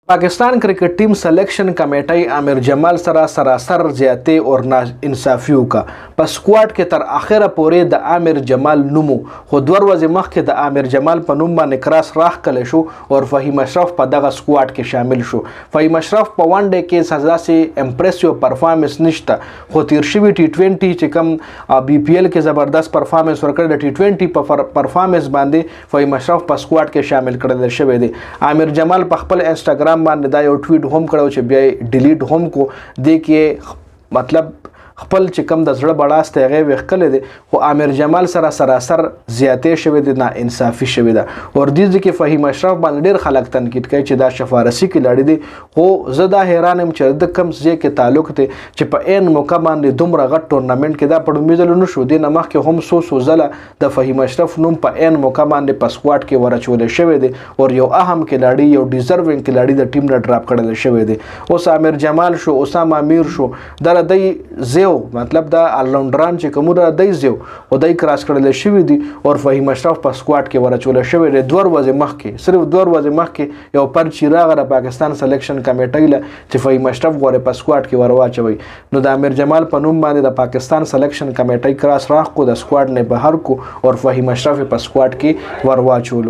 Pakistan cricket team selection committee Aamir Jamal सरा सरासर ज्यादती और नाइंसाफियों का पर स्क्वाड के तर आखिर पूरे द आमिर जमाल नुमो खो 2 ورځې مخکې د आमिर जमाल په नوم باندې کراس راخ کله شو او فهیم اشرف په دغه سکواډ کې شامل شو. فهیم اشرف په ون ډے کې سزا سي امپریسیو پرفارمنس نشته خو تیر شوی टी20 چې کم بي پی ایل کې زبردست پرفارمنس ورکړ د टी20 په پرفارمنس باندې فهیم اشرف په سکواډ کې شامل کړل شوی دی. आमिर जमाल په خپل انسټاګرام باندې دا یو ټویټ هم کړو چې بیا ډیلیټ هم کو دی کې مطلب خپل چې کم د زړه بړاست هغه وکړل دي خو आमिर जमाल سره سراسر زیاتې شوی دي نا انصافي شوی ده اور دې کې فهیم اشرف باندې ډیر خلک تنقید کوي چې دا شفارسي کې لړې دي خو زه دا حیران یم چې د کم ځای کې تعلق ته چې په عین موقع باندې دومره غټ ټورنمنت کې دا پړو میدل نو شو دي نمخ کې هم سو زله د فهیم اشرف نوم په عین موقع باندې په سکواډ کې ورچول شوی دي او یو اهم کلاړي یو ډیزروینګ کلاړي د ټیم نه ډراپ کړل شوی دي. اوس आमिर जमाल شو اسامه امیر شو در دې مطلب دا الراوندران چې کومه دای زیو او دای کراس کړل شوی دی او فهیم اشرف په سکواډ کې ورچول شوی دی 2 ورځې مخکې صرف 2 ورځې مخکې یو پرچی راغله پاکستان سلیکشن کمیټې له چې فهیم اشرف غوړې په سکواډ کې ورواچوي نو د आमिर जमाल په نوم باندې د پاکستان سلیکشن کمیټې کراس راخ کو د سکواډ نه بهر کو او فهیم اشرف په سکواډ کې ورواچولو.